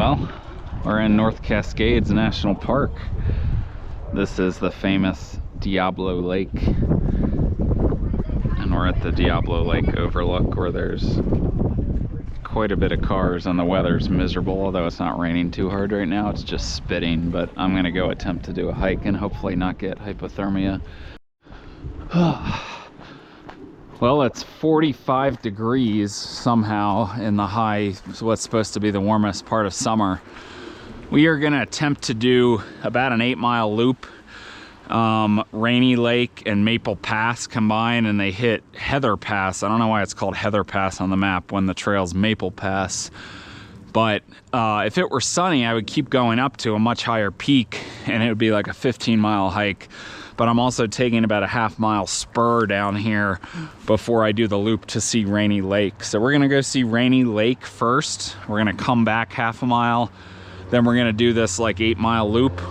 Well, we're in North Cascades National Park. This is the famous Diablo Lake. And we're at the Diablo Lake overlook where there's quite a bit of cars and the weather's miserable, although it's not raining too hard right now. It's just spitting, but I'm gonna go attempt to do a hike and hopefully not get hypothermia. Well, it's 45 degrees somehow in the high, what's supposed to be the warmest part of summer. We are gonna attempt to do about an 8-mile loop. Rainy Lake and Maple Pass combine, and they hit Heather Pass. I don't know why it's called Heather Pass on the map when the trail's Maple Pass. But if it were sunny, I would keep going up to a much higher peak and it would be like a 15-mile hike. But I'm also taking about a half-mile spur down here before I do the loop to see Rainy Lake. So we're gonna go see Rainy Lake first. We're gonna come back half a mile. Then we're gonna do this like 8-mile loop.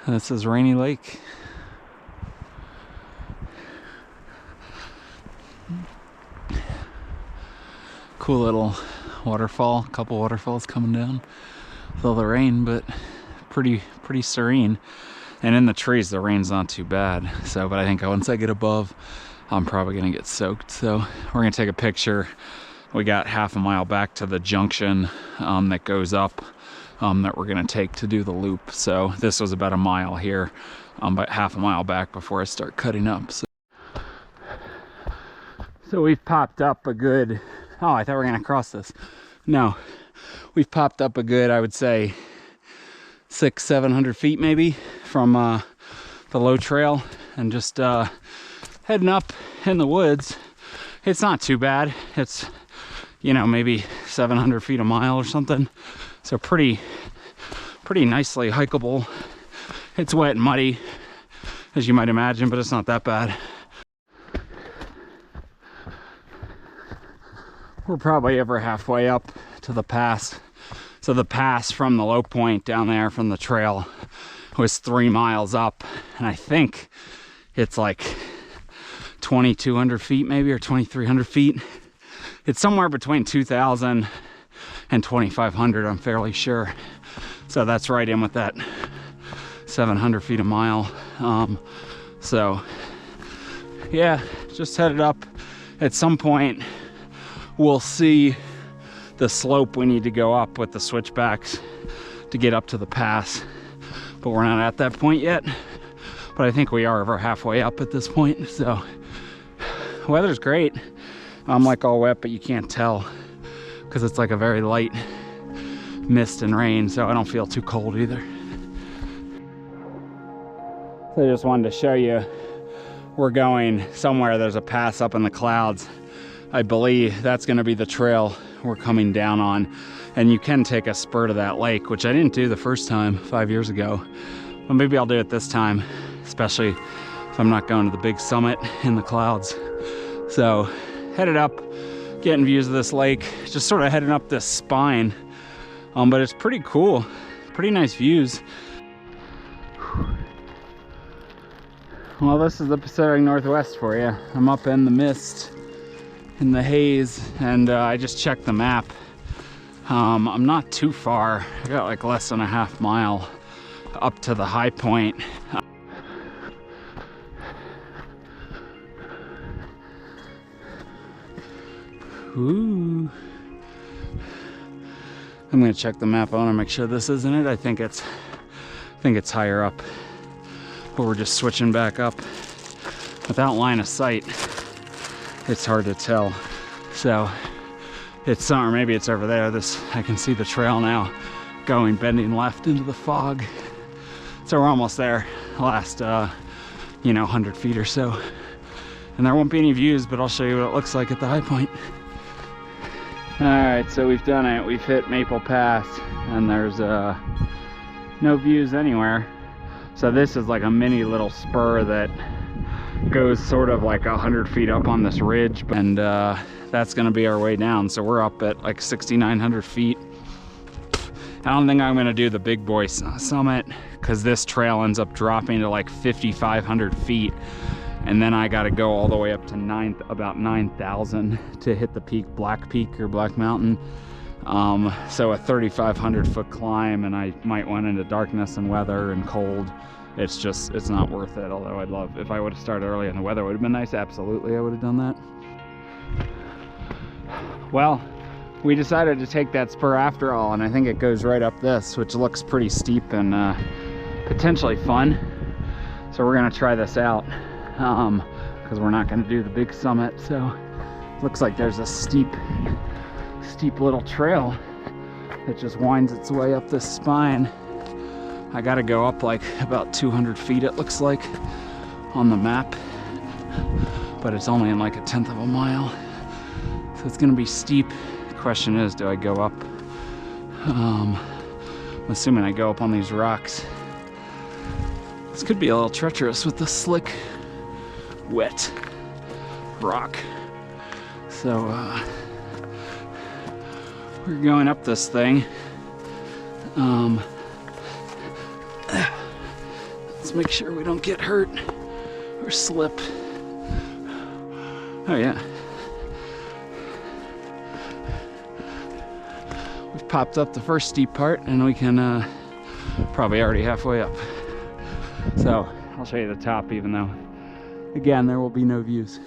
This is Rainy Lake. Cool little waterfall, a couple waterfalls coming down with all the rain, but pretty serene. And in the trees, the rain's not too bad. So, but I think once I get above, I'm probably gonna get soaked. So we're gonna take a picture. We got half a mile back to the junction that goes up. That we're gonna take to do the loop. So this was about a mile here, but half a mile back before I start cutting up. So we've popped up a good, oh, I thought we were gonna cross this. No, we've popped up a good, I would say 600-700 feet maybe from the low trail, and just heading up in the woods. It's not too bad. It's, you know, maybe 700 feet a mile or something. So pretty nicely hikeable. It's wet and muddy, as you might imagine, but it's not that bad. We're probably over halfway up to the pass. So the pass from the low point down there from the trail was 3 miles up, and I think it's like 2,200 feet maybe, or 2,300 feet. It's somewhere between 2,000 and 2,500, I'm fairly sure. So that's right in with that 700 feet a mile. So yeah, just headed up. At some point we'll see the slope we need to go up with the switchbacks to get up to the pass, but we're not at that point yet. But I think we are over halfway up at this point. So weather's great. I'm like all wet, but you can't tell because it's like a very light mist and rain, so I don't feel too cold either. So I just wanted to show you, we're going somewhere. There's a pass up in the clouds. I believe that's going to be the trail we're coming down on, and you can take a spur to that lake, which I didn't do the first time 5 years ago, but maybe I'll do it this time, especially if I'm not going to the big summit in the clouds. So headed up, getting views of this lake, just sort of heading up this spine, but it's pretty cool, pretty nice views. Well, this is the Pacific Northwest for you. I'm up in the mist, in the haze, and I just checked the map. I'm not too far. I got like less than a half mile up to the high point. Ooh. I'm gonna check the map. I want to make sure this isn't it. I think it's higher up, but we're just switching back up. Without line of sight, it's hard to tell. So it's, or maybe it's over there. I can see the trail now going, bending left into the fog. So we're almost there. Last, 100 feet or so. And there won't be any views, but I'll show you what it looks like at the high point. All right, so we've done it. We've hit Maple Pass, and there's no views anywhere. So this is like a mini little spur that goes sort of like 100 feet up on this ridge, and that's gonna be our way down. So we're up at like 6,900 feet. I don't think I'm gonna do the big boy summit because this trail ends up dropping to like 5,500 feet, and then I gotta go all the way up to about 9,000 to hit the peak, Black Peak or Black Mountain. So a 3,500 foot climb, and I might went into darkness and weather and cold. It's not worth it. Although I'd love, if I would have started early and the weather would have been nice, absolutely I would have done that. Well, we decided to take that spur after all, and I think it goes right up this, which looks pretty steep and potentially fun. So we're gonna try this out because we're not gonna do the big summit. So looks like there's a steep little trail that just winds its way up this spine. I gotta go up like about 200 feet, it looks like, on the map, but it's only in like 1/10 of a mile. So it's gonna be steep. The question is, do I go up? I'm assuming I go up on these rocks. This could be a little treacherous with the slick, wet rock. So we're going up this thing. Let's make sure we don't get hurt or slip. Oh yeah. We've popped up the first steep part, and we can probably already halfway up. So I'll show you the top, even though again there will be no views.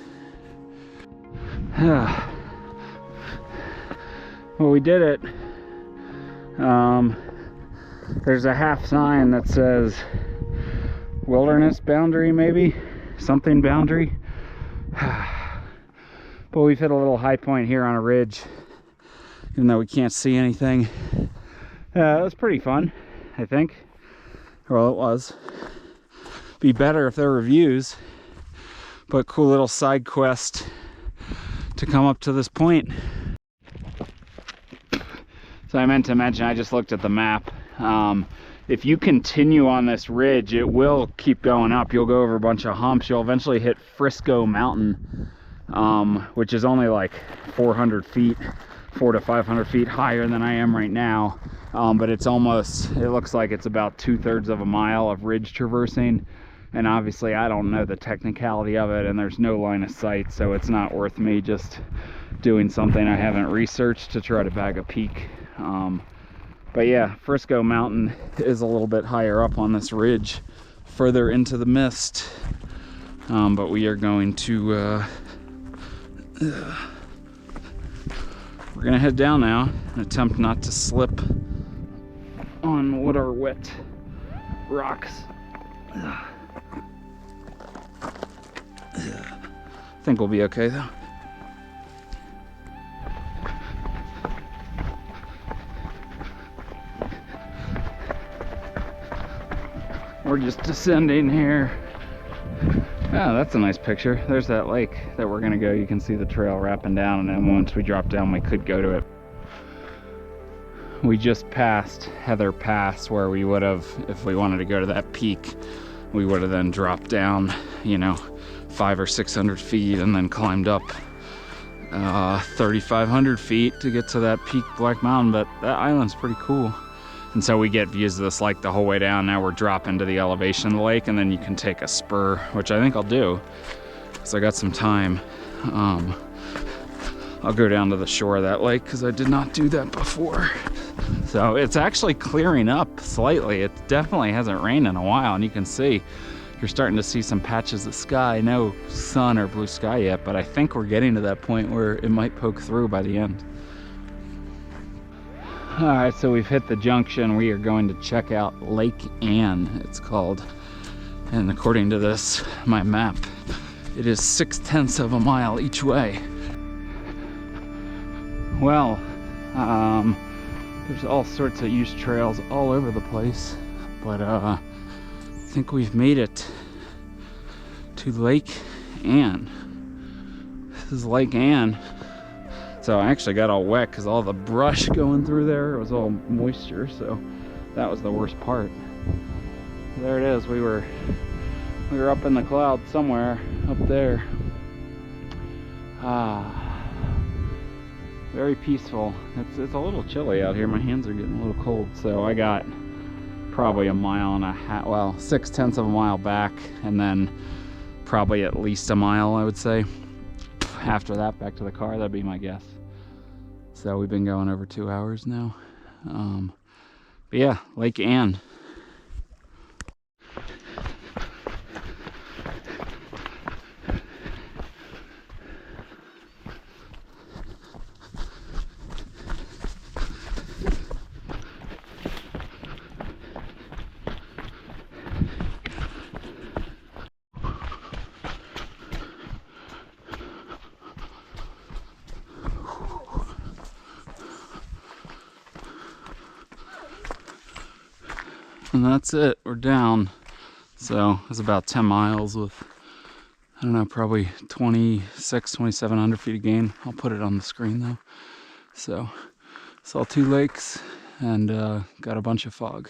Well, we did it. There's a half sign that says wilderness boundary, maybe something boundary. But we've hit a little high point here on a ridge, even though we can't see anything. It was pretty fun, I think. Well, it was. Be better if there were views, but cool little side quest to come up to this point. So I meant to mention, I just looked at the map. If you continue on this ridge, it will keep going up. You'll go over a bunch of humps. You'll eventually hit Frisco Mountain, which is only like 400 feet, 400 to 500 feet higher than I am right now. But it's almost, it looks like it's about 2/3 of a mile of ridge traversing. And obviously I don't know the technicality of it, and there's no line of sight, so it's not worth me just doing something I haven't researched to try to bag a peak. But yeah, Frisco Mountain is a little bit higher up on this ridge, further into the mist. But we are going to, we're gonna head down now and attempt not to slip on what are wet rocks. I think we'll be okay though. We're just descending here. Oh, that's a nice picture. There's that lake that we're gonna go. You can see the trail wrapping down, and then once we drop down, we could go to it. We just passed Heather Pass, where we would have, if we wanted to go to that peak, we would have then dropped down, you know, 500 or 600 feet and then climbed up 3,500 feet to get to that peak, Black Mountain. But that island's pretty cool. And so we get views of this lake the whole way down. Now we're dropping to the elevation of the lake, and then you can take a spur, which I think I'll do because I got some time. I'll go down to the shore of that lake because I did not do that before. So it's actually clearing up slightly. It definitely hasn't rained in a while, and you can see you're starting to see some patches of sky. No sun or blue sky yet, but I think we're getting to that point where it might poke through by the end. All right, so we've hit the junction. We are going to check out Lake Ann, it's called. And according to this, my map, it is 6/10 of a mile each way. Well, there's all sorts of used trails all over the place, but I think we've made it to Lake Ann. This is Lake Ann. So I actually got all wet because all the brush going through there, it was all moisture, so that was the worst part. There it is. We were up in the clouds somewhere up there. Very peaceful. It's a little chilly out here. My hands are getting a little cold, so I got probably a mile and a half, well, 6/10 of a mile back, and then probably at least a mile, I would say. After that, back to the car, that'd be my guess. So we've been going over 2 hours now. But yeah, Lake Ann. And that's it, we're down. So it's about 10 miles with, I don't know, probably 2,700 feet of gain. I'll put it on the screen though. So saw 2 lakes and got a bunch of fog.